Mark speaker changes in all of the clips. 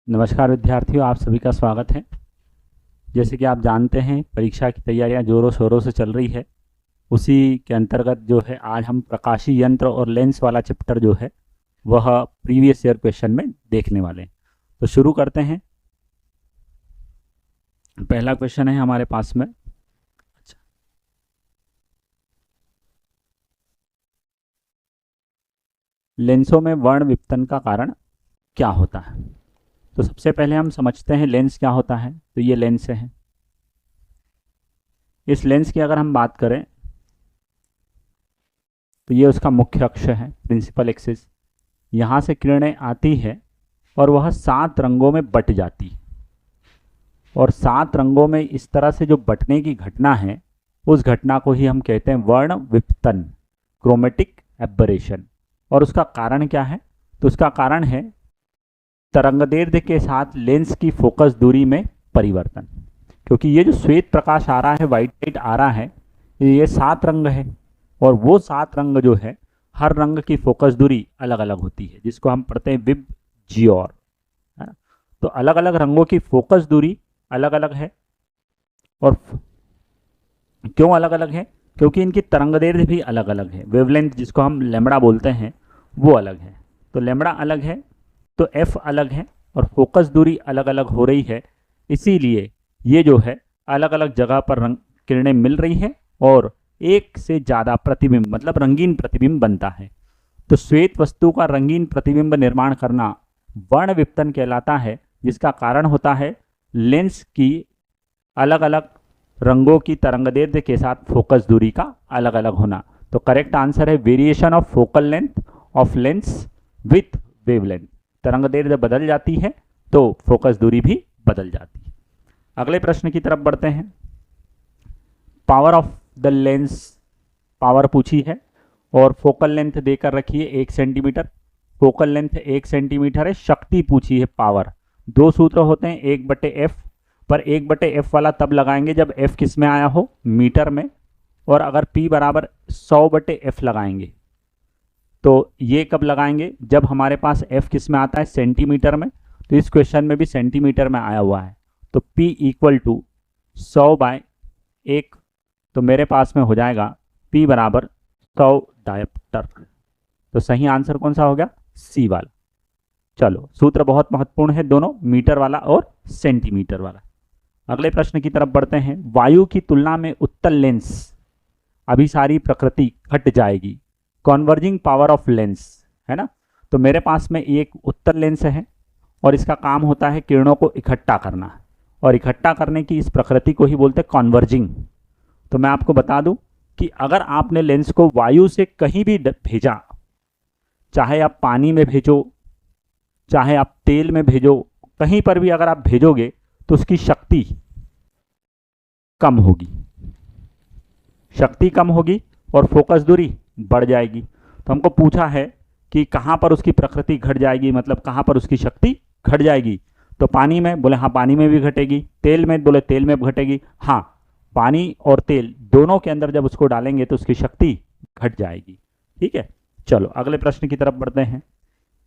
Speaker 1: नमस्कार विद्यार्थियों, आप सभी का स्वागत है। जैसे कि आप जानते हैं, परीक्षा की तैयारियां जोरों शोरों से चल रही है। उसी के अंतर्गत जो है आज हम प्रकाशीय यंत्र और लेंस वाला चैप्टर जो है वह प्रीवियस ईयर क्वेश्चन में देखने वाले हैं। तो शुरू करते हैं। पहला क्वेश्चन है हमारे पास में। अच्छा, लेंसों में वर्ण विपतन का कारण क्या होता है? तो सबसे पहले हम समझते हैं लेंस क्या होता है। तो ये लेंस है। इस लेंस की अगर हम बात करें तो ये उसका मुख्य अक्ष है, प्रिंसिपल एक्सिस। यहाँ से किरणें आती है और वह 7 रंगों में बट जाती है। और 7 रंगों में इस तरह से जो बटने की घटना है, उस घटना को ही हम कहते हैं वर्ण विपतन, क्रोमेटिक एबरेशन। और उसका कारण क्या है? तो उसका कारण है तरंगदैर्ध्य के साथ लेंस की फोकस दूरी में परिवर्तन। क्योंकि ये जो श्वेत प्रकाश आ रहा है, व्हाइट लाइट आ रहा है, ये 7 रंग है। और वो 7 रंग जो है, हर रंग की फोकस दूरी अलग अलग होती है, जिसको हम पढ़ते हैं विब जियोर, है ना। तो अलग अलग रंगों की फोकस दूरी अलग अलग है। और क्यों अलग अलग है? क्योंकि इनकी तरंगदैर्ध्य भी अलग अलग है। वेवलेंथ, जिसको हम लैम्बडा बोलते हैं, वो अलग है। तो लैम्बडा अलग है तो एफ अलग है और फोकस दूरी अलग अलग हो रही है। इसीलिए ये जो है अलग अलग जगह पर रंग किरणें मिल रही है और एक से ज़्यादा प्रतिबिंब, मतलब रंगीन प्रतिबिंब बनता है। तो श्वेत वस्तु का रंगीन प्रतिबिंब निर्माण करना वर्ण विपतन कहलाता है, जिसका कारण होता है लेंस की अलग अलग रंगों की तरंगदैर्ध्य के साथ फोकस दूरी का अलग अलग होना। तो करेक्ट आंसर है variation of focal length of lens with wavelength. तरंगदैर्ध्य बदल जाती है तो फोकस दूरी भी बदल जाती है। अगले प्रश्न की तरफ बढ़ते हैं। Power of the lens, power पूछी है और फोकल लेंथ देकर रखी है 1 सेंटीमीटर। फोकल लेंथ 1 सेंटीमीटर है। शक्ति पूछी है पावर। 2 सूत्र होते हैं, 1/f। पर 1/f वाला तब लगाएंगे जब f किस में आया हो, मीटर में। और अगर p बराबर 100/f लगाएंगे तो ये कब लगाएंगे? जब हमारे पास f किस में आता है, सेंटीमीटर में। तो इस क्वेश्चन में भी सेंटीमीटर में आया हुआ है। तो p इक्वल टू 100/1। तो मेरे पास में हो जाएगा p बराबर 100 डायप्टर। तो सही आंसर कौन सा हो गया? सी वाला। चलो, सूत्र बहुत महत्वपूर्ण है दोनों, मीटर वाला और सेंटीमीटर वाला। अगले प्रश्न की तरफ बढ़ते हैं। वायु की तुलना में उत्तल लेंस अभिसारी प्रकृति घट जाएगी। कॉन्वर्जिंग पावर ऑफ लेंस, है ना। तो मेरे पास में एक उत्तल लेंस है और इसका काम होता है किरणों को इकट्ठा करना, और इकट्ठा करने की इस प्रकृति को ही बोलते हैं कॉन्वर्जिंग। तो मैं आपको बता दूं कि अगर आपने लेंस को वायु से कहीं भी भेजा, चाहे आप पानी में भेजो, चाहे आप तेल में भेजो, कहीं पर भी अगर आप भेजोगे तो उसकी शक्ति कम होगी, शक्ति कम होगी और फोकस दूरी बढ़ जाएगी। तो हमको पूछा है कि कहाँ पर उसकी प्रकृति घट जाएगी, मतलब कहाँ पर उसकी शक्ति घट जाएगी। तो पानी में, बोले हाँ पानी में भी घटेगी। तेल में, बोले तेल में घटेगी। हाँ, पानी और तेल दोनों के अंदर जब उसको डालेंगे तो उसकी शक्ति घट जाएगी। ठीक है, चलो अगले प्रश्न की तरफ बढ़ते हैं।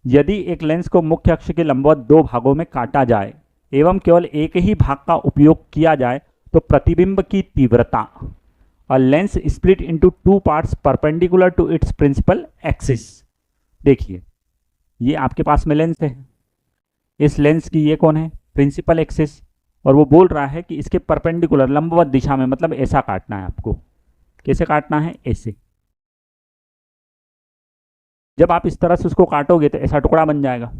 Speaker 1: यदि एक लेंस को मुख्य अक्ष के लंबवत 2 भागों में काटा जाए एवं केवल एक ही भाग का उपयोग किया जाए तो प्रतिबिंब की तीव्रता, a lens split into 2 parts perpendicular to its principal axis। देखिए, ये आपके पास में लेंस है। इस लेंस की ये कौन है? Principal axis. और वो बोल रहा है कि इसके परपेंडिकुलर, लंबवत दिशा में, मतलब ऐसा काटना है आपको। कैसे काटना है? ऐसे। जब आप इस तरह से उसको काटोगे तो ऐसा टुकड़ा बन जाएगा।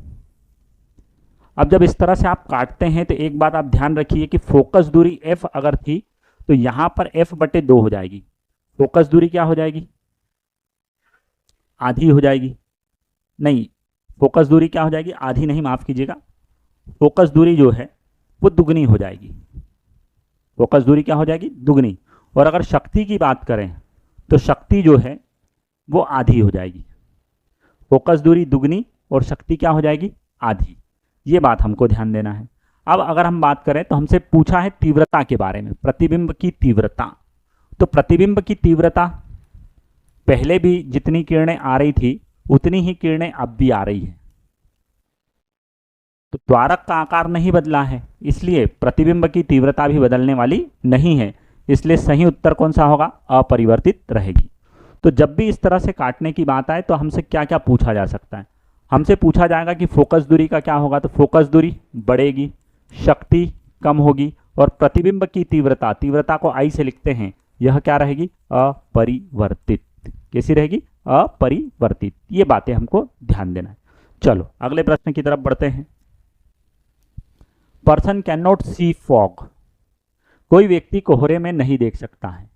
Speaker 1: अब जब इस तरह से आप काटते हैं तो एक बात आप ध्यान रखिए कि फोकस दूरी f अगर थी तो यहां पर f/2 हो जाएगी। फोकस दूरी क्या हो जाएगी? आधी हो जाएगी। नहीं, फोकस दूरी क्या हो जाएगी? आधी नहीं, माफ कीजिएगा, फोकस दूरी जो है वो दुगनी हो जाएगी। फोकस दूरी क्या हो जाएगी? दुगनी। और अगर शक्ति की बात करें तो शक्ति जो है वो आधी हो जाएगी। फोकस दूरी दुगनी और शक्ति क्या हो जाएगी? आधी। ये बात हमको ध्यान देना है। अब अगर हम बात करें तो हमसे पूछा है तीव्रता के बारे में, प्रतिबिंब की तीव्रता। तो प्रतिबिंब की तीव्रता, पहले भी जितनी किरणें आ रही थी उतनी ही किरणें अब भी आ रही है। तो द्वारक का आकार नहीं बदला है, इसलिए प्रतिबिंब की तीव्रता भी बदलने वाली नहीं है, इसलिए सही उत्तर कौन सा होगा? अपरिवर्तित रहेगी। तो जब भी इस तरह से काटने की बात आए तो हमसे क्या क्या पूछा जा सकता है? हमसे पूछा जाएगा कि फोकस दूरी का क्या होगा, तो फोकस दूरी बढ़ेगी, शक्ति कम होगी, और प्रतिबिंब की तीव्रता, तीव्रता को आई से लिखते हैं, यह क्या रहेगी? अपरिवर्तित। कैसी रहेगी? अपरिवर्तित। ये बातें हमको ध्यान देना है। चलो अगले प्रश्न की तरफ बढ़ते हैं। Person can not see fog, कोई व्यक्ति कोहरे में नहीं देख सकता है।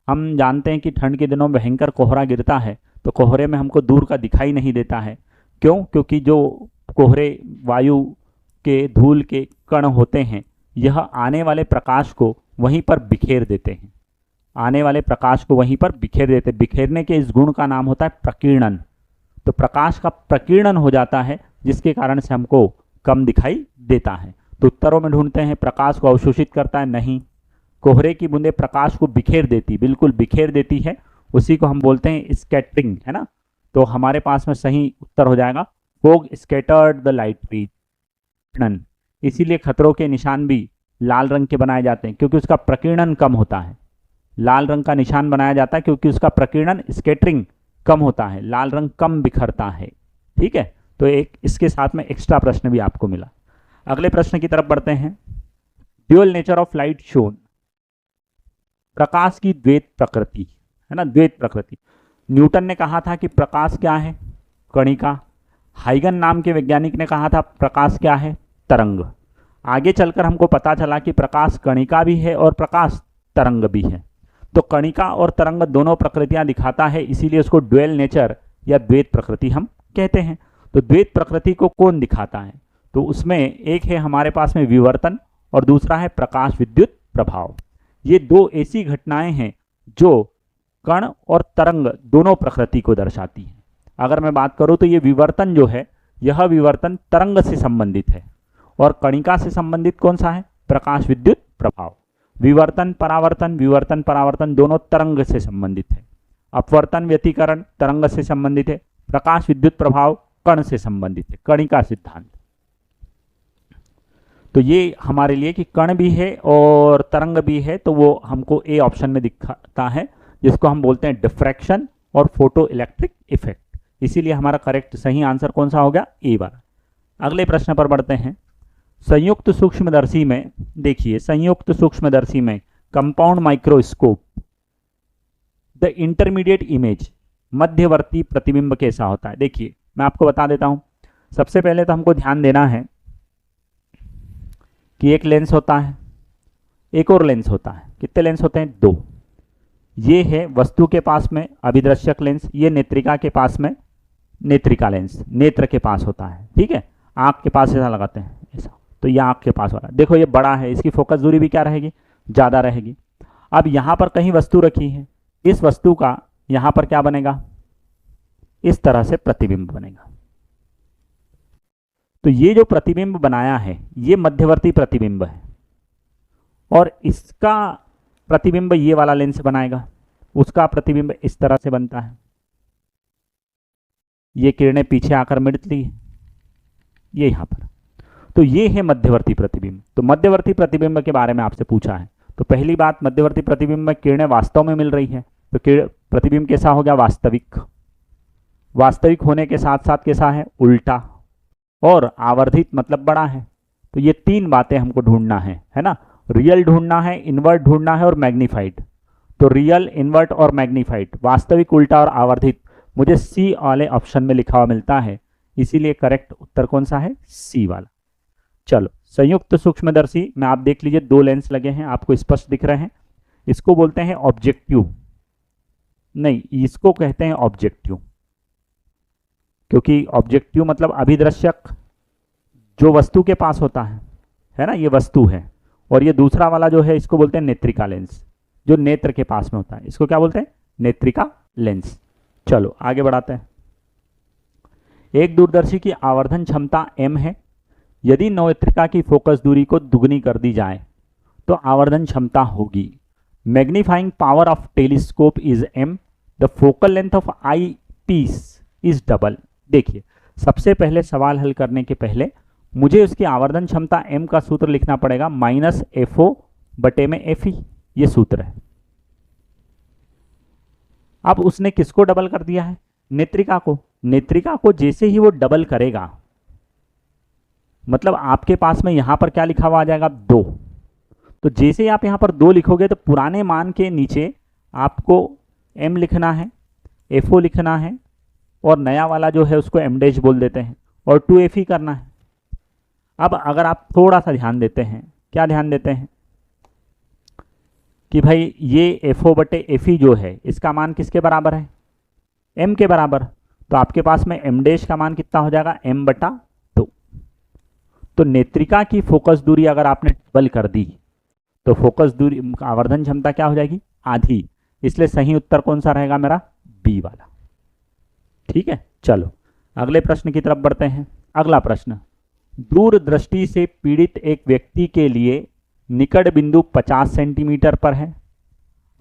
Speaker 1: हम जानते हैं कि ठंड के दिनों में भयंकर कोहरा गिरता है, तो कोहरे में हमको दूर का दिखाई नहीं देता है। क्यों? क्योंकि जो कोहरे वायु के धूल के कण होते हैं, यह आने वाले प्रकाश को वहीं पर बिखेर देते हैं, आने वाले प्रकाश को वहीं पर बिखेर देते हैं। बिखेरने के इस गुण का नाम होता है प्रकीर्णन। तो प्रकाश का प्रकीर्णन हो जाता है, जिसके कारण से हमको कम दिखाई देता है। तो उत्तरों में ढूंढते हैं, प्रकाश को अवशोषित करता है? नहीं। कोहरे की बूंदें प्रकाश को बिखेर देती, बिल्कुल बिखेर देती है, उसी को हम बोलते हैं स्कैटरिंग, है ना। तो हमारे पास में सही उत्तर हो जाएगा फोग स्कैटर्ड द लाइट रे। इसीलिए खतरों के निशान भी लाल रंग के बनाए जाते हैं, क्योंकि उसका प्रकीर्णन कम होता है। लाल रंग का निशान बनाया जाता है क्योंकि उसका प्रकीर्णन स्कैटरिंग कम होता है, लाल रंग कम बिखरता है। ठीक है, तो एक इसके साथ में एक्स्ट्रा प्रश्न भी आपको मिला। अगले प्रश्न की तरफ बढ़ते हैं। Dual nature of light shown, प्रकाश की द्वैत प्रकृति, है ना, द्वैत प्रकृति। न्यूटन ने कहा था कि प्रकाश क्या है? कणिका। हाइगन नाम के वैज्ञानिक ने कहा था प्रकाश क्या है? तरंग। आगे चलकर हमको पता चला कि प्रकाश कणिका भी है और प्रकाश तरंग भी है। तो कणिका और तरंग दोनों प्रकृतियां दिखाता है, इसीलिए उसको ड्यूअल नेचर या द्वैत प्रकृति हम कहते हैं। तो द्वैत प्रकृति को कौन दिखाता है? तो उसमें एक है हमारे पास में विवर्तन और दूसरा है प्रकाश विद्युत प्रभाव। ये दो ऐसी घटनाएं हैं जो कण और तरंग दोनों प्रकृति को दर्शाती हैं। अगर मैं बात करूं तो ये विवर्तन जो है, यह विवर्तन तरंग से संबंधित है, और कणिका से संबंधित कौन सा है? प्रकाश विद्युत प्रभाव। विवर्तन परावर्तन दोनों तरंग से संबंधित है। अपवर्तन व्यतिकरण तरंग से संबंधित है, प्रकाश विद्युत प्रभाव कण से संबंधित है, कणिका सिद्धांत। तो ये हमारे लिए कि कण भी है और तरंग भी है, तो वो हमको ए ऑप्शन में दिखाता है, जिसको हम बोलते हैं डिफ्रैक्शन और फोटो इलेक्ट्रिक इफेक्ट। इसीलिए हमारा करेक्ट सही आंसर कौन सा हो गया? ए बार। अगले प्रश्न पर बढ़ते हैं। संयुक्त सूक्ष्मदर्शी में देखिए, संयुक्त सूक्ष्मदर्शी में compound microscope, the intermediate image, मध्यवर्ती प्रतिबिंब कैसा होता है? देखिए मैं आपको बता देता हूं। सबसे पहले तो हमको ध्यान देना है कि एक लेंस होता है, एक और लेंस होता है। कितने लेंस होते हैं? दो। ये है वस्तु के पास में अभिदृश्यक लेंस, ये नेत्रिका के पास में नेत्रिका लेंस, नेत्र के पास होता है। ठीक है, आंख के पास ऐसा लगाते हैं ऐसा, तो ये आंख के पास वाला। देखो ये बड़ा है, इसकी फोकस दूरी भी क्या रहेगी? ज़्यादा रहेगी। अब यहाँ पर कहीं वस्तु रखी है, इस वस्तु का यहाँ पर क्या बनेगा? इस तरह से प्रतिबिंब बनेगा। तो ये जो प्रतिबिंब बनाया है, ये मध्यवर्ती प्रतिबिंब है, और इसका प्रतिबिंब ये वाला लेंस बनाएगा, उसका प्रतिबिंब इस तरह से बनता है। ये किरणें पीछे आकर मिलती है, ये यहाँ पर। तो ये है मध्यवर्ती प्रतिबिंब। तो मध्यवर्ती प्रतिबिंब के बारे में आपसे पूछा है, तो पहली बात, मध्यवर्ती प्रतिबिंब में किरणें वास्तव में मिल रही है, तो प्रतिबिंब कैसा हो गया? वास्तविक। वास्तविक होने के साथ साथ कैसा है? उल्टा। और आवर्धित मतलब बड़ा है। तो ये तीन बातें हमको ढूंढना है ना। रियल ढूंढना है, इन्वर्ट ढूंढना है और मैग्नीफाइड। तो रियल, इन्वर्ट और मैग्नीफाइड, वास्तविक, उल्टा और आवर्धित, मुझे सी वाले ऑप्शन में लिखा हुआ मिलता है, इसीलिए करेक्ट उत्तर कौन सा है? सी वाला। चलो, संयुक्त सूक्ष्मदर्शी में आप देख लीजिए, दो लेंस लगे हैं, आपको स्पष्ट दिख रहे हैं। इसको बोलते हैं ऑब्जेक्टिव, नहीं इसको कहते हैं ऑब्जेक्टिव, क्योंकि ऑब्जेक्टिव मतलब अभिदृश्यक, जो वस्तु के पास होता है ना, ये वस्तु है। और ये दूसरा वाला जो है, इसको बोलते हैं नेत्रिका लेंस, जो नेत्र के पास में होता है, इसको क्या बोलते हैं? नेत्रिका लेंस। चलो आगे बढ़ाते हैं। एक दूरदर्शी की आवर्धन क्षमता m है। यदि नेत्रिका की फोकस दूरी को दुगनी कर दी जाए तो आवर्धन क्षमता होगी। Magnifying power of telescope is m, the focal length of eyepiece is double. देखिए, सबसे पहले सवाल हल करने के पहले मुझे उसकी आवर्धन क्षमता m का सूत्र लिखना पड़ेगा माइनस FO बटे में FE, ये सूत्र है। अब उसने किसको डबल कर दिया है? नेत्रिका को। नेत्रिका को जैसे ही वो डबल करेगा, मतलब आपके पास में यहां पर क्या लिखा हुआ आ जाएगा? 2। तो जैसे ही आप यहां पर 2 लिखोगे तो पुराने मान के नीचे आपको m लिखना है, FO लिखना है, और नया वाला जो है उसको m डैश बोल देते हैं, और 2FE करना है। अब अगर आप थोड़ा सा ध्यान देते हैं, क्या ध्यान देते हैं कि भाई ये FO बटे FE जो है इसका मान किसके बराबर है? m के बराबर। तो आपके पास में m डैश का मान कितना हो जाएगा? m बटा 2। तो नेत्रिका की फोकस दूरी अगर आपने डबल कर दी तो फोकस दूरी, आवर्धन क्षमता क्या हो जाएगी? आधी। इसलिए सही उत्तर कौन सा रहेगा मेरा? बी वाला। ठीक है, चलो अगले प्रश्न की तरफ बढ़ते हैं। अगला प्रश्न, दूरदृष्टि से पीड़ित एक व्यक्ति के लिए निकट बिंदु 50 सेंटीमीटर पर है।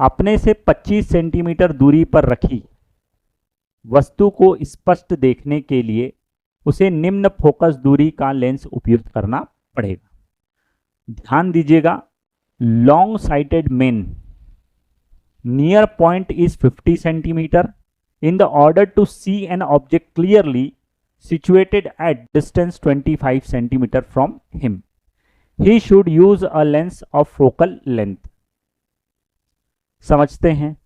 Speaker 1: अपने से 25 सेंटीमीटर दूरी पर रखी वस्तु को स्पष्ट देखने के लिए उसे निम्न फोकस दूरी का लेंस उपयोग करना पड़ेगा। ध्यान दीजिएगा, long sighted man near point is 50 centimetre in the order to see an object clearly situated at distance 25 centimeter from him. He should use a lens of focal length. समझते हैं,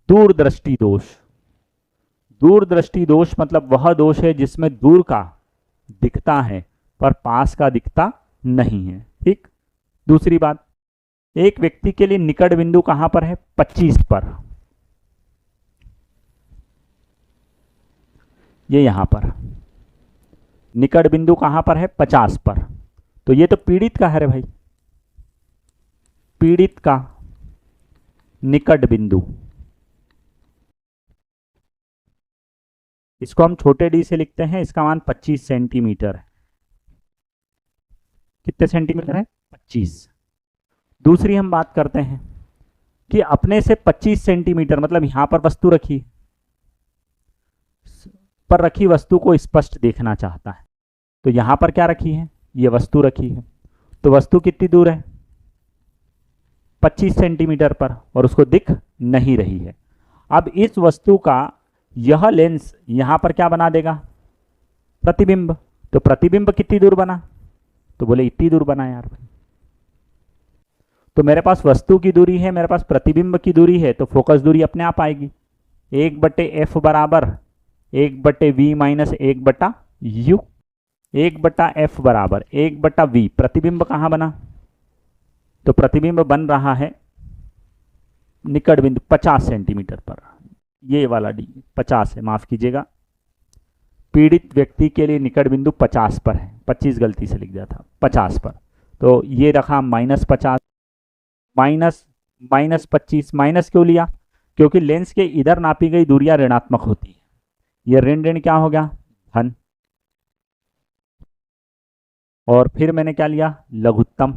Speaker 1: दूरदृष्टि दोष। दूरदृष्टि दोष मतलब वह दोष है जिसमें दूर का दिखता है पर पास का दिखता नहीं है। ठीक। दूसरी बात, एक व्यक्ति के लिए निकट बिंदु कहां पर है? 25 पर। ये यहां पर निकट बिंदु कहां पर है? 50 पर। तो ये तो पीड़ित का है रे भाई, पीड़ित का निकट बिंदु, इसको हम छोटे d से लिखते हैं। इसका मान 25 सेंटीमीटर है। कितने सेंटीमीटर है? 25। दूसरी हम बात करते हैं कि अपने से 25 सेंटीमीटर मतलब यहां पर वस्तु रखी पर रखी वस्तु को स्पष्ट देखना चाहता है। तो यहां पर क्या रखी है? ये वस्तु रखी है। तो वस्तु कितनी दूर है? 25 सेंटीमीटर पर, और उसको दिख नहीं रही है। अब इस वस्तु का यह लेंस यहां पर क्या बना देगा? प्रतिबिंब। तो प्रतिबिंब कितनी दूर बना? तो बोले इतनी दूर बना यार भाई। तो मेरे पास वस्तु की दूरी है, मेरे पास प्रतिबिंब की दूरी है, तो फोकस दूरी अपने आप आएगी। 1/f बराबर 1/v माइनस 1/u। 1/f बराबर 1/v। प्रतिबिंब कहां बना? तो प्रतिबिंब बन रहा है निकट बिंदु 50 सेंटीमीटर पर। ये वाला डी 50 है, माफ कीजिएगा। पीड़ित व्यक्ति के लिए निकट बिंदु 50 पर है, 25 गलती से लिख दिया था, 50 पर। तो ये रखा -50 माइनस 25। माइनस क्यों लिया? क्योंकि लेंस के इधर नापी गई दूरियां ऋणात्मक होती है। ये ऋण ऋण क्या हो गया? धन। और फिर मैंने क्या लिया? लघुत्तम।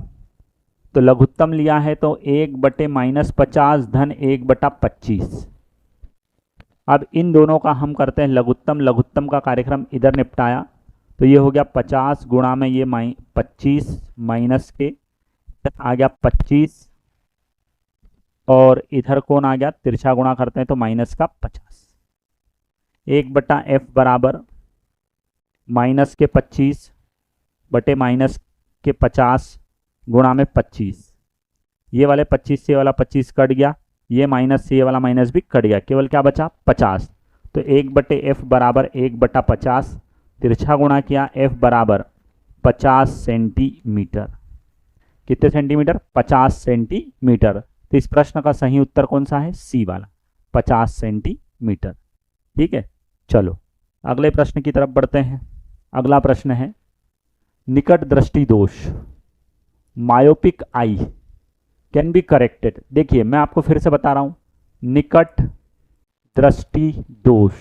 Speaker 1: तो लघुत्तम लिया है तो 1/-50 धन 1/25। अब इन दोनों का हम करते हैं लघुत्तम। लघुत्तम का कार्यक्रम इधर निपटाया तो ये हो गया 50 गुणा में ये 25 माइनस के आ गया 25, और इधर कौन आ गया? तिरछा गुणा करते हैं तो माइनस का 50। 1/f बराबर माइनस के 25 बटे माइनस के 50 गुणा में 25। ये वाले 25 से ये वाला 25 कट गया, ये माइनस से ये वाला माइनस भी कट गया, केवल क्या बचा? 50। तो 1/f बराबर 1/50, तिरछा गुणा किया f बराबर 50 सेंटीमीटर। कितने सेंटीमीटर? 50 सेंटीमीटर। तो इस प्रश्न का सही उत्तर कौन सा है? सी वाला, 50 सेंटीमीटर। ठीक है, चलो अगले प्रश्न की तरफ बढ़ते हैं। अगला प्रश्न है, निकट दृष्टि दोष, myopic I can be corrected. देखिए मैं आपको फिर से बता रहा हूं, निकट दृष्टि दोष।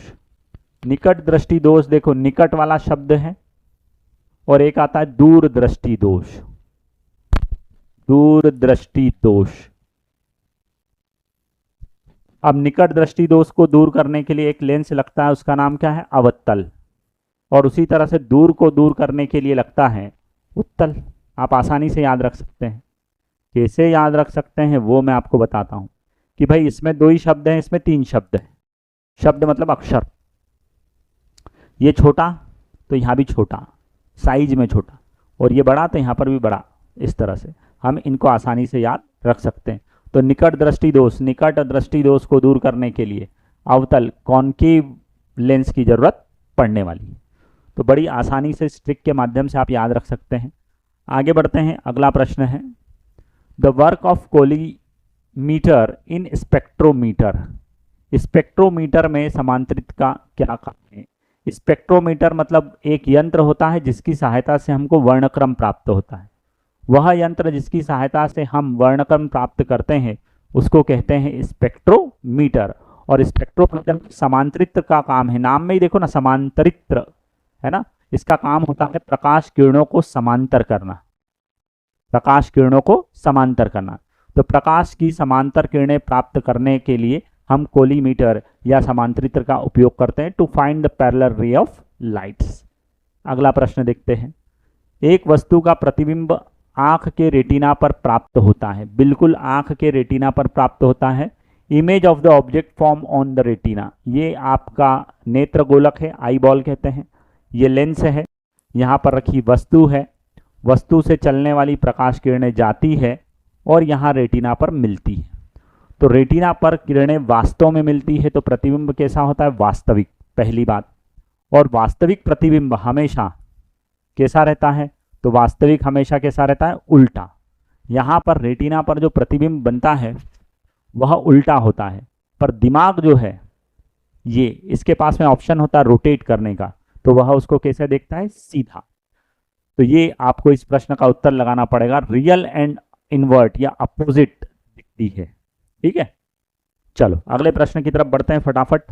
Speaker 1: निकट दृष्टि दोष, देखो निकट वाला शब्द है और एक आता है दूर दृष्टि दोष। दूर दृष्टि दोष। अब निकट दृष्टि दोष को दूर करने के लिए एक लेंस लगता है, उसका नाम क्या है? अवतल। और उसी तरह से दूर को दूर करने के लिए लगता है उत्तल। आप आसानी से याद रख सकते हैं। कैसे याद रख सकते हैं वो मैं आपको बताता हूँ कि भाई इसमें 2 ही शब्द हैं, इसमें 3 शब्द हैं। शब्द मतलब अक्षर। ये छोटा तो यहाँ भी छोटा, साइज में छोटा, और ये बड़ा तो यहाँ पर भी बड़ा। इस तरह से हम इनको आसानी से याद रख सकते हैं। तो निकट दृष्टि दोष को दूर करने के लिए अवतल कॉन्केव लेंस की जरूरत पड़ने वाली है। तो बड़ी आसानी से इस ट्रिक के माध्यम से आप याद रख सकते हैं। आगे बढ़ते हैं। अगला प्रश्न है the work of collimator in spectrometer. Spectrometer में समांतरित का क्या काम है? स्पेक्ट्रोमीटर मतलब एक यंत्र होता है जिसकी सहायता से हमको वर्णक्रम प्राप्त होता है। वह यंत्र जिसकी सहायता से हम वर्णक्रम प्राप्त करते हैं उसको कहते हैं स्पेक्ट्रोमीटर। और स्पेक्ट्रोमीटर समांतरित्र का काम है। नाम में ही देखो ना, समांतरित्र है ना। इसका काम होता है प्रकाश किरणों को समांतर करना। प्रकाश किरणों को समांतर करना। तो प्रकाश की समांतर किरणें प्राप्त करने के लिए हम कोलीमीटर या समांतरित्र का उपयोग करते हैं to find the parallel ray of lights. अगला प्रश्न देखते हैं। एक वस्तु का प्रतिबिंब आंख के रेटिना पर प्राप्त होता है। बिल्कुल आंख के रेटिना पर प्राप्त होता है। Image of the object form on the retina. ये आपका नेत्र गोलक है, आई बॉल कहते हैं। ये लेंस है। यहाँ पर रखी वस्तु है। वस्तु से चलने वाली प्रकाश किरणें जाती है और यहाँ रेटिना पर मिलती है। तो रेटिना पर किरणें वास्तव में मिलती है तो प्रतिबिंब कैसा होता है? वास्तविक, पहली बात। और वास्तविक प्रतिबिंब हमेशा कैसा रहता है? तो वास्तविक हमेशा कैसा रहता है? उल्टा। यहाँ पर रेटिना पर जो प्रतिबिंब बनता है वह उल्टा होता है, पर दिमाग जो है ये, इसके पास में ऑप्शन होता है रोटेट करने का, तो वह उसको कैसे देखता है? सीधा। तो ये आपको इस प्रश्न का उत्तर लगाना पड़ेगा। रियल एंड इनवर्ट या अपोजिट दिखती है। ठीक है, चलो अगले प्रश्न की तरफ बढ़ते हैं फटाफट।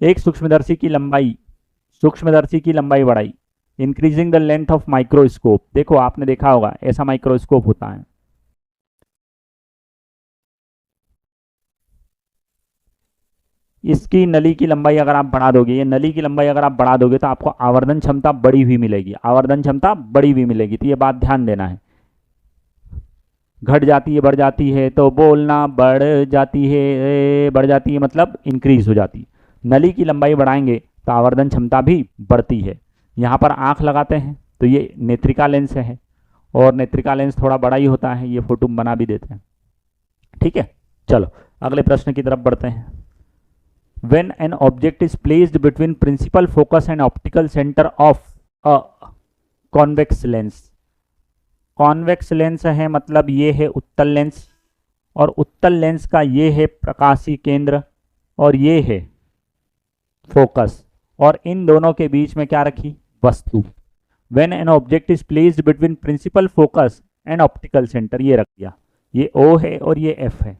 Speaker 1: एक सूक्ष्मदर्शी की लंबाई बढ़ाई। Increasing the length of microscope. देखो आपने देखा होगा ऐसा माइक्रोस्कोप होता है। इसकी नली की लंबाई अगर आप बढ़ा दोगे, ये नली की लंबाई अगर आप बढ़ा दोगे तो आपको आवर्धन क्षमता बढ़ी हुई मिलेगी। आवर्धन क्षमता बढ़ी हुई मिलेगी। तो ये बात ध्यान देना है। घट जाती है, बढ़ जाती है, तो बोलना बढ़ जाती है मतलब इंक्रीज हो जाती है। नली की लंबाई बढ़ाएंगे तो आवर्धन क्षमता भी बढ़ती है। यहाँ पर आंख लगाते हैं तो ये नेत्रिका लेंस है, और नेत्रिका लेंस थोड़ा बड़ा ही होता है। ये फोटो बना भी देते हैं। ठीक है, चलो अगले प्रश्न की तरफ बढ़ते हैं। When an object is placed between principal focus and optical center of a convex lens। Convex lens है मतलब ये है उत्तल लेंस, और उत्तल लेंस का ये है प्रकाशीय केंद्र और ये है फोकस, और इन दोनों के बीच में क्या रखी? वस्तु। When an object is placed between principal focus and optical center, ये रख दिया। ये O है और ये F है।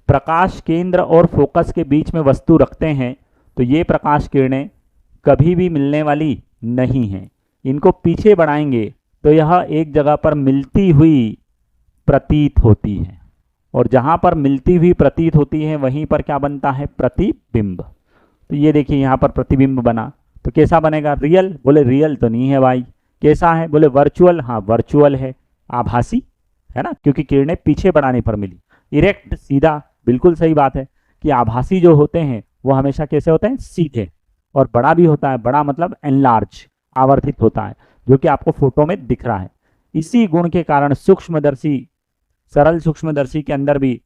Speaker 1: प्रकाश केंद्र और फोकस के बीच में वस्तु रखते हैं तो ये प्रकाश किरणें कभी भी मिलने वाली नहीं हैं। इनको पीछे बढ़ाएंगे तो यह एक जगह पर मिलती हुई प्रतीत होती है, और जहाँ पर मिलती हुई प्रतीत होती है वहीं पर क्या बनता है? प्रतिबिंब। तो ये देखिए यहाँ पर प्रतिबिंब बना, तो कैसा बनेगा? रियल। बोले रियल तो नहीं है भाई। कैसा है? बोले वर्चुअल। हाँ वर्चुअल है, आभासी है ना, क्योंकि किरणें पीछे बढ़ाने पर मिली। इरेक्ट, सीधा, बिल्कुल सही बात है कि आभासी जो होते हैं वो हमेशा कैसे होते हैं? सीधे। और बड़ा भी होता है, बड़ा मतलब एनलार्ज, आवर्धित होता है, जो कि आपको फोटो में दिख रहा है। इसी गुण के कारण सूक्ष्मदर्शी, सरल सूक्ष्मदर्शी के अंदर भी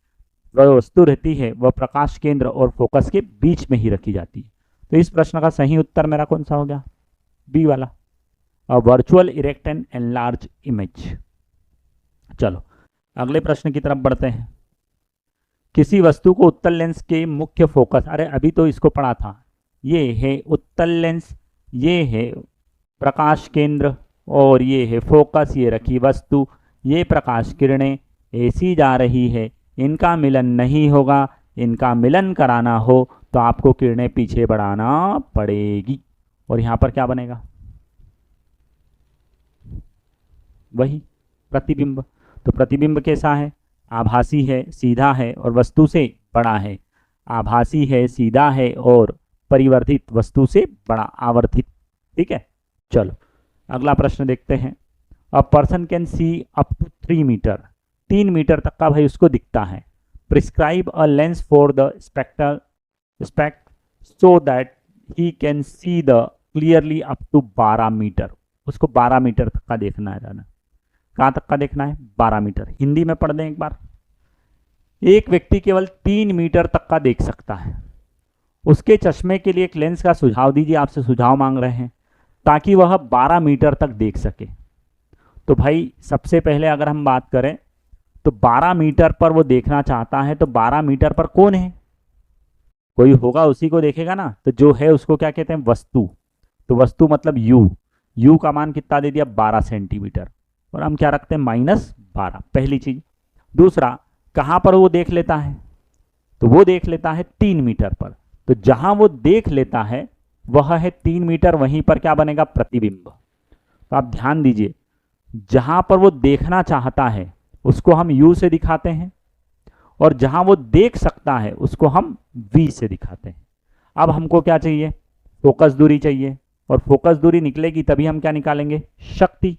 Speaker 1: वह वस्तु रहती है वह प्रकाश केंद्र और फोकस के बीच में ही रखी जाती है। तो इस प्रश्न का सही उत्तर मेरा कौन सा हो गया? बी वाला, virtual erect and enlarge image. चलो अगले प्रश्न की तरफ बढ़ते हैं। किसी वस्तु को उत्तल लेंस के मुख्य फोकस, अरे अभी तो इसको पढ़ा था, ये है उत्तल लेंस, ये है प्रकाश केंद्र और ये है फोकस, ये रखी वस्तु, ये प्रकाश किरणें ऐसी जा रही है, इनका मिलन नहीं होगा। इनका मिलन कराना हो तो आपको किरणें पीछे बढ़ाना पड़ेगी, और यहाँ पर क्या बनेगा? वही प्रतिबिंब। तो प्रतिबिंब कैसा है? आभासी है, सीधा है और वस्तु से बड़ा है। आभासी है, सीधा है और परिवर्तित, वस्तु से बड़ा, आवर्धित। ठीक है, चलो अगला प्रश्न देखते हैं। A person can see up to 3 metre, 3 metre तक का भाई उसको दिखता है। Prescribe a lens for the specs so that he can see the clearly up to 12 metre. उसको 12 मीटर तक का देखना है दादा। कहाँ तक का देखना है? 12 मीटर। हिंदी में पढ़ दें एक बार। एक व्यक्ति केवल 3 मीटर तक का देख सकता है, उसके चश्मे के लिए एक लेंस का सुझाव दीजिए। आपसे सुझाव मांग रहे हैं ताकि वह 12 मीटर तक देख सके। तो भाई सबसे पहले अगर हम बात करें तो 12 मीटर पर वो देखना चाहता है, तो 12 मीटर पर कौन है? कोई होगा, उसी को देखेगा ना। तो जो है उसको क्या कहते हैं? वस्तु। तो वस्तु मतलब यू का मान कितना दे दिया? 12 सेंटीमीटर। और हम क्या रखते हैं? -12। पहली चीज। दूसरा, कहाँ पर वो देख लेता है? तो वो देख लेता है 3 मीटर पर। तो जहां वो देख लेता है वह है 3 मीटर, वहीं पर क्या बनेगा? प्रतिबिंब। तो आप ध्यान दीजिए, जहां पर वो देखना चाहता है उसको हम यू से दिखाते हैं, और जहां वो देख सकता है उसको हम वी से दिखाते हैं। अब हमको क्या चाहिए? फोकस दूरी चाहिए, और फोकस दूरी निकलेगी तभी हम क्या निकालेंगे? शक्ति।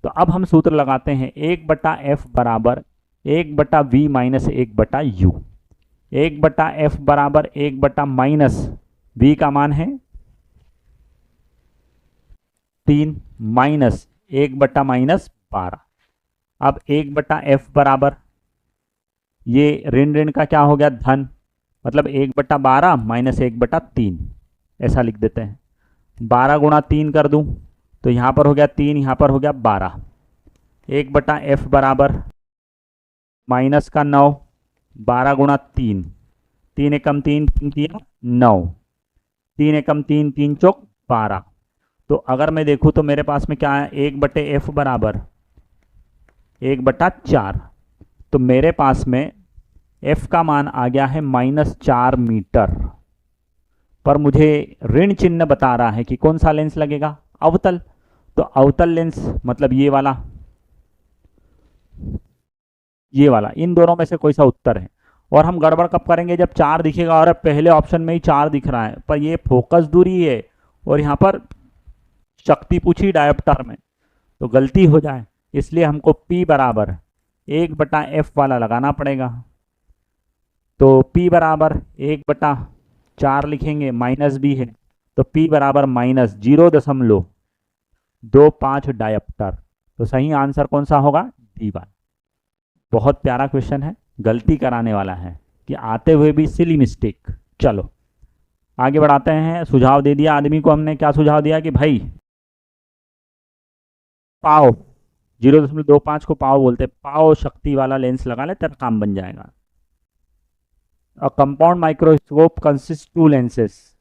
Speaker 1: तो अब हम सूत्र लगाते हैं, 1/f बराबर 1/v माइनस 1/u। 1/f बराबर 1 माइनस v का मान है 3 माइनस 1/-12। अब 1/f बराबर ये ऋण ऋण का क्या हो गया? धन, मतलब 1/12 माइनस 1/3 ऐसा लिख देते हैं। 12 गुणा 3 कर दूं तो यहाँ पर हो गया 3, यहाँ पर हो गया 12। 1/f बराबर माइनस का 9, 12 गुणा 3, 3 एकम 3, 3 9, 3 एकम 3, 3 चौक 12। तो अगर मैं देखूं तो मेरे पास में क्या है? 1/f बराबर 1/4। तो मेरे पास में f का मान आ गया है -4 मीटर। पर मुझे ऋण चिन्ह बता रहा है कि कौन सा लेंस लगेगा? अवतल। तो अवतल लेंस मतलब ये वाला, ये वाला, इन दोनों में से कोई सा उत्तर है। और हम गड़बड़ कब करेंगे? जब 4 दिखेगा, और पहले ऑप्शन में ही 4 दिख रहा है, पर ये फोकस दूरी है और यहाँ पर शक्ति पूछी डायोप्टर में, तो गलती हो जाए, इसलिए हमको P बराबर 1/f वाला लगाना पड़ेगा। तो P बराबर 1/4 लिखेंगे, माइनस भी है, तो P बराबर -0.25 डायोप्टर। तो सही आंसर कौन सा होगा? डी वाला। बहुत प्यारा क्वेश्चन है, गलती कराने वाला है कि आते हुए भी सिली मिस्टेक। चलो आगे बढ़ाते हैं। सुझाव दे दिया आदमी को हमने। क्या सुझाव दिया कि भाई पाओ 0.25 को पाओ बोलते, पाओ शक्ति वाला लेंस लगा ले, तेरा काम बन जाएगा। A compound microscope consist 2 lenses.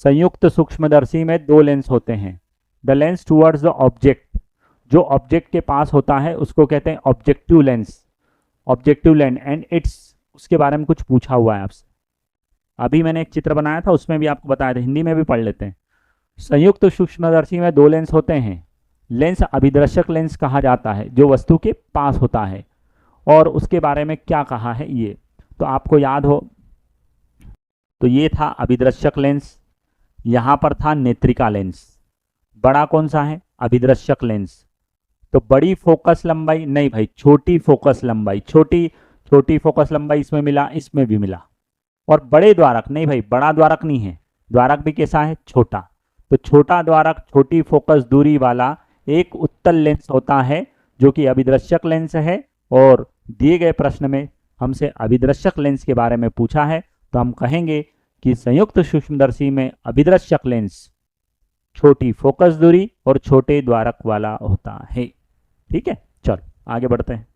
Speaker 1: संयुक्त सूक्ष्मदर्शी में 2 लेंस होते हैं। The lens towards the object, जो ऑब्जेक्ट के पास होता है उसको कहते हैं objective lens, objective lens and it's. उसके बारे में कुछ पूछा हुआ है आपसे। अभी मैंने एक चित्र बनाया था, उसमें भी आपको बताया था, हिंदी में भी पढ़ लेते हैं। संयुक्त सूक्ष्मदर्शी में 2 लेंस होते हैं। लेंस अभिदर्शक लेंस कहा जाता है, जो वस्तु के पास होता है। और उसके बारे में क्या कहा है ये तो आपको याद हो, तो ये था अभिदर्शक लेंस, यहाँ पर था नेत्रिका लेंस। बड़ा कौन सा है? अभिदर्शक लेंस। तो बड़ी फोकस लंबाई नहीं भाई, छोटी फोकस लंबाई, छोटी फोकस लंबाई इसमें मिला, इसमें भी मिला। और बड़े द्वारक नहीं भाई, बड़ा द्वारक नहीं है, द्वारक भी कैसा है? छोटा। तो छोटा द्वारक, छोटी फोकस दूरी वाला एक उत्तल लेंस होता है, जो कि अभिदर्शक लेंस है। और दिए गए प्रश्न में हमसे अभिदर्शक लेंस के बारे में पूछा है, तो हम कहेंगे कि संयुक्त सूक्ष्मदर्शी में अभिदर्शक लेंस छोटी फोकस दूरी और छोटे द्वारक वाला होता है। ठीक है, चलो आगे बढ़ते हैं।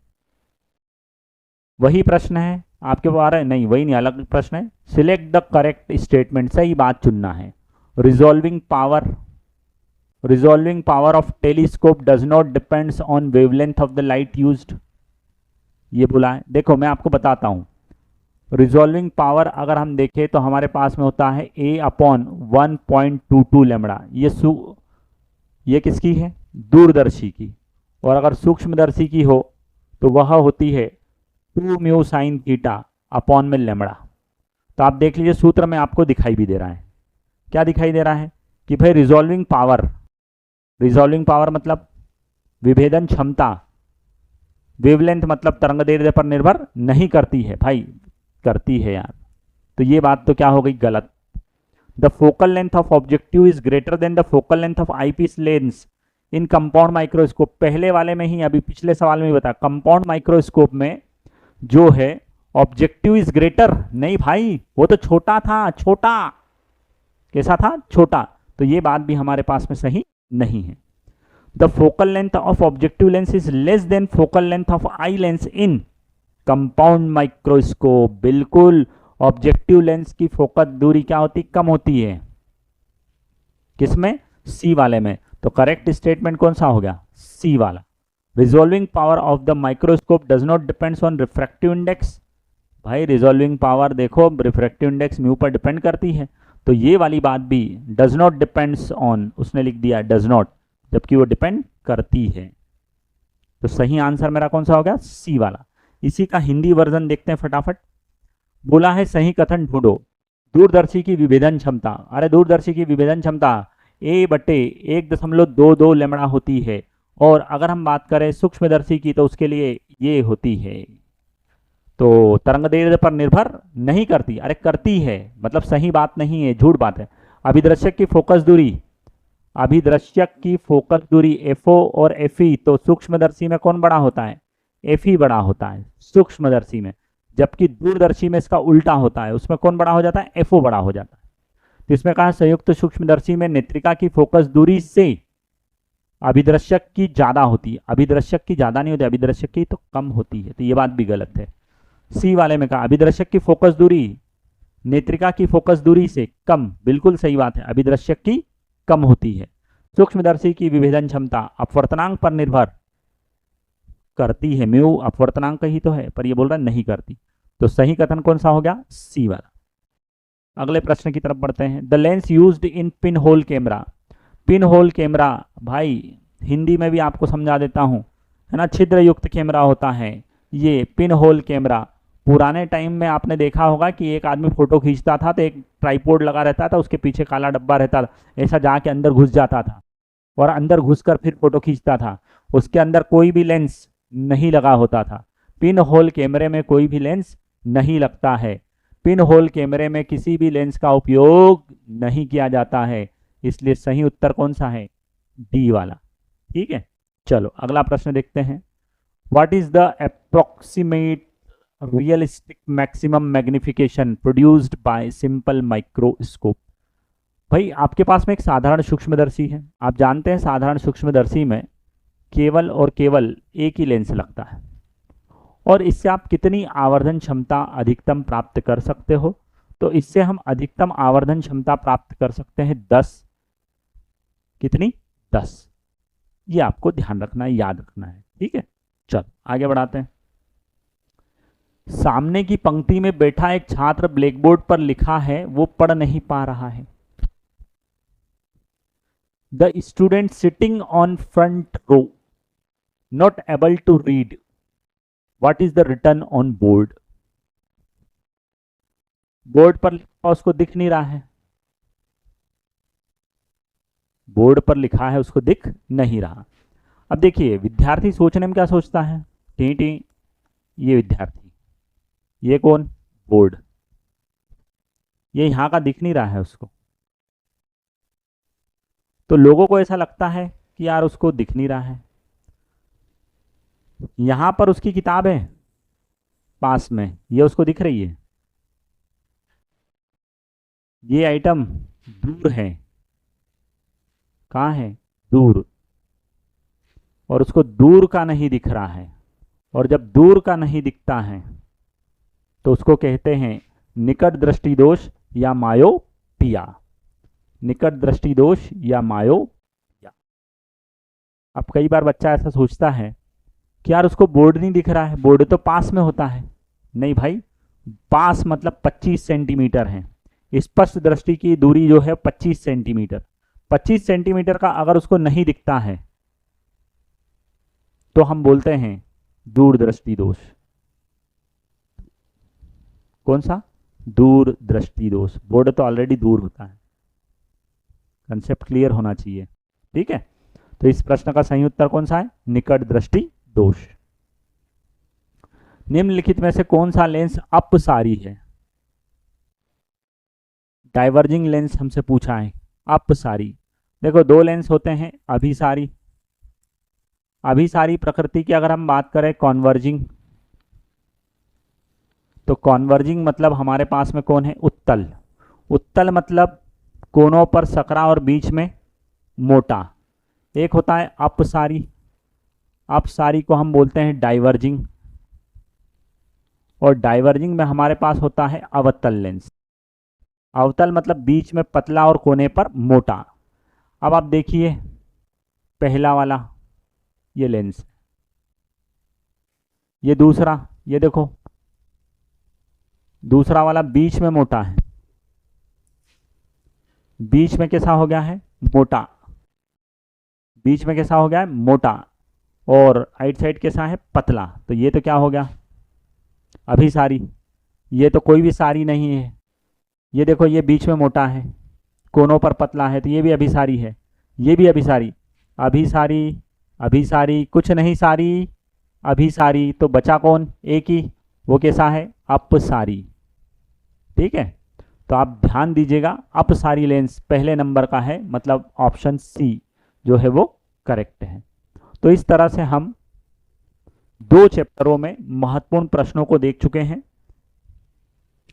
Speaker 1: वही प्रश्न है आपके बारे, नहीं वही नहीं, अलग प्रश्न है। सिलेक्ट द करेक्ट स्टेटमेंट, सही बात चुनना है। Resolving power of telescope does not depends on wavelength of the light used, ये बोला है। देखो मैं आपको बताता हूं, रिजॉल्विंग पावर अगर हम देखें तो हमारे पास में होता है A/1.22 लैम्बडा। ये किसकी है? दूरदर्शी की। और अगर सूक्ष्मदर्शी की हो तो वह होती है 2 sin थीटा अपॉन में लैम्बडा। तो आप देख लीजिए सूत्र में आपको दिखाई भी दे रहा है। क्या दिखाई दे रहा है कि भाई रिजॉल्विंग पावर मतलब विभेदन क्षमता, वेवलेंथ मतलब तरंग दैर्ध्य पर निर्भर नहीं करती है। भाई करती है यार, तो ये बात तो क्या हो गई, गलत। The focal length of objective is greater than the focal length of eyepiece lens in compound microscope. पहले वाले में ही, अभी पिछले सवाल में ही बताया, कंपाउंड माइक्रोस्कोप में जो है ऑब्जेक्टिव इज ग्रेटर, नहीं भाई वो तो छोटा था, छोटा कैसा था, छोटा। तो ये बात भी हमारे पास में सही नहीं है। The focal length of objective lens is less than focal length of eye lens in compound microscope. बिल्कुल, ऑब्जेक्टिव लेंस की फोकस दूरी क्या होती, कम होती है। किसमें, सी वाले में। तो करेक्ट स्टेटमेंट कौन सा हो गया, सी वाला। Resolving power of the microscope does not depends on refractive index. भाई रिजॉल्विंग पावर देखो रिफ्रैक्टिव इंडेक्स म्यू पर डिपेंड करती है, तो ये वाली बात भी डज नॉट डिपेंड्स ऑन, उसने लिख दिया डज नॉट, जबकि वो डिपेंड करती है। तो सही आंसर मेरा कौन सा हो गया, सी वाला। इसी का हिंदी वर्जन देखते हैं फटाफट। बोला है सही कथन ढूंढो। दूरदर्शी की विभेदन क्षमता, अरे दूरदर्शी की विभेदन क्षमता A/1.22 लेमड़ा होती है, और अगर हम बात करें सूक्ष्मदर्शी की तो उसके लिए ये होती है। तो तरंग दैर्ध्य पर निर्भर नहीं करती, अरे करती है मतलब सही बात नहीं है, झूठ बात है। अभिदृश्यक की फोकस दूरी, अभिदृश्यक की फोकस दूरी FO और FE, तो सूक्ष्मदर्शी में कौन बड़ा होता है, FE बड़ा होता है सूक्ष्मदर्शी में, जबकि दूरदर्शी में इसका उल्टा होता है, उसमें कौन बड़ा हो जाता है, FO बड़ा हो जाता है। तो इसमें कहा संयुक्त सूक्ष्मदर्शी में नेत्रिका की फोकस दूरी से अभिदृश्यक की ज्यादा होती है, अभिदृश्यक की ज्यादा नहीं होती, अभिदृश्यक की तो कम होती है। तो ये बात भी गलत है। सी वाले में कहा अभिदृश्यक की फोकस दूरी नेत्रिका की फोकस दूरी से कम, बिल्कुल सही बात है, अभिदृश्यक की कम होती है। सूक्ष्मदर्शी की विभेदन क्षमता अपवर्तनांक पर निर्भर करती है, म्यू अपवर्तनांक ही तो है, पर ये बोल रहा है नहीं करती। तो सही कथन कौन सा हो गया, सी वाला। अगले प्रश्न की तरफ बढ़ते हैं। The lens used in pin hole camera, pin hole camera भाई हिंदी में भी आपको समझा देता हूं, है ना, छिद्र युक्त कैमरा होता है ये पिन होल कैमरा। पुराने टाइम में आपने देखा होगा कि एक आदमी फोटो खींचता था तो एक ट्राइपॉड लगा रहता था, उसके पीछे काला डब्बा रहता था, ऐसा जाके अंदर घुस जाता था और अंदर घुसकर फिर फोटो खींचता था। उसके अंदर कोई भी लेंस नहीं लगा होता था। पिन होल कैमरे में कोई भी लेंस नहीं लगता है, पिन होल कैमरे में किसी भी लेंस का उपयोग नहीं किया जाता है, इसलिए सही उत्तर कौन सा है, डी वाला। ठीक है, चलो अगला प्रश्न देखते हैं। What is the approximate realistic maximum magnification produced by simple microscope. भाई आपके पास में एक साधारण सूक्ष्मदर्शी है, आप जानते हैं साधारण सूक्ष्मदर्शी में केवल और केवल एक ही लेंस लगता है, और इससे आप कितनी आवर्धन क्षमता अधिकतम प्राप्त कर सकते हो, तो इससे हम अधिकतम आवर्धन क्षमता प्राप्त कर सकते हैं 10। कितनी, 10। ये आपको ध्यान रखना है, याद रखना है। ठीक है, चलो आगे बढ़ाते हैं। सामने की पंक्ति में बैठा एक छात्र ब्लैकबोर्ड पर लिखा है वो पढ़ नहीं पा रहा है। The student sitting on front row not able to read, what is the written on board. Board पर लिखा उसको दिख नहीं रहा है, बोर्ड पर लिखा है उसको दिख नहीं रहा। अब देखिए विद्यार्थी सोचने में क्या सोचता है, टी टी, ये विद्यार्थी, ये कौन, बोर्ड, ये यहां का दिख नहीं रहा है उसको। तो लोगों को ऐसा लगता है कि यार उसको दिख नहीं रहा है। यहां पर उसकी किताब है पास में, ये उसको दिख रही है, ये आइटम दूर है, कहाँ है, दूर, और उसको दूर का नहीं दिख रहा है। और जब दूर का नहीं दिखता है तो उसको कहते हैं निकट दृष्टि दोष या मायोपिया, निकट दृष्टि दोष या मायोपिया। अब कई बार बच्चा ऐसा सोचता है कि यार उसको बोर्ड नहीं दिख रहा है, बोर्ड तो पास में होता है। नहीं भाई, पास मतलब 25 सेंटीमीटर है, स्पष्ट दृष्टि की दूरी जो है 25 सेंटीमीटर। 25 सेंटीमीटर का अगर उसको नहीं दिखता है तो हम बोलते हैं दूर दृष्टि दोष। कौन सा, दूर दृष्टि दोष। बोर्ड तो ऑलरेडी दूर होता है, कंसेप्ट क्लियर होना चाहिए। ठीक है, तो इस प्रश्न का सही उत्तर कौन सा है? निकट दृष्टि दोष। निम्नलिखित में से कौन सा लेंस अपसारी है? डाइवर्जिंग लेंस हमसे पूछा है, अपसारी। देखो दो लेंस होते हैं, अभिसारी। अभिसारी प्रकृति की अगर हम बात करें कॉन्वर्जिंग, तो कॉन्वर्जिंग मतलब हमारे पास में कौन है? उत्तल। उत्तल मतलब कोनों पर सकरा और बीच में मोटा। एक होता है अपसारी, अपसारी को हम बोलते हैं डाइवर्जिंग, और डाइवर्जिंग में हमारे पास होता है अवतल लेंस। अवतल मतलब बीच में पतला और कोने पर मोटा। अब आप देखिए पहला वाला ये लेंस, ये दूसरा, ये देखो दूसरा वाला बीच में मोटा है, बीच में कैसा हो गया है? मोटा। बीच में कैसा हो गया है? मोटा। और राइट साइड कैसा है? पतला। तो ये तो क्या हो गया? अभिसारी। ये तो कोई भी सारी नहीं है। ये देखो ये बीच में मोटा है, कोनों पर पतला है, तो ये भी अभिसारी है, ये भी अभिसारी। अभिसारी अभिसारी कुछ नहीं सारी, अभिसारी। तो बचा कौन? एक ही, वो कैसा है? अपसारी। ठीक है, तो आप ध्यान दीजिएगा अपसारी लेंस पहले नंबर का है, मतलब ऑप्शन सी जो है वो करेक्ट है। तो इस तरह से हम दो चैप्टरों में महत्वपूर्ण प्रश्नों को देख चुके हैं।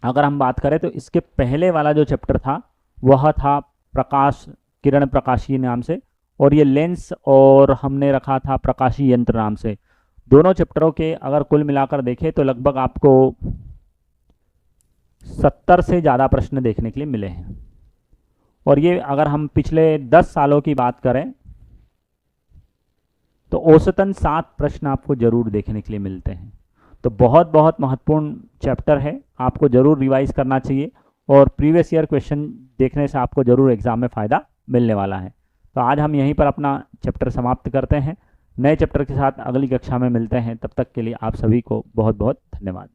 Speaker 1: अगर हम बात करें तो इसके पहले वाला जो चैप्टर था वह था प्रकाश, किरण प्रकाशीय नाम से, और ये लेंस और हमने रखा था प्रकाशीय यंत्र नाम से। दोनों चैप्टरों के अगर कुल मिलाकर देखें तो लगभग आपको 70 से ज़्यादा प्रश्न देखने के लिए मिले हैं। और ये अगर हम पिछले 10 सालों की बात करें तो औसतन 7 प्रश्न आपको जरूर देखने के लिए मिलते हैं। तो बहुत बहुत महत्वपूर्ण चैप्टर है, आपको जरूर रिवाइज करना चाहिए, और प्रीवियस ईयर क्वेश्चन देखने से आपको जरूर एग्जाम में फ़ायदा मिलने वाला है। तो आज हम यहीं पर अपना चैप्टर समाप्त करते हैं। नए चैप्टर के साथ अगली कक्षा में मिलते हैं। तब तक के लिए आप सभी को बहुत बहुत धन्यवाद।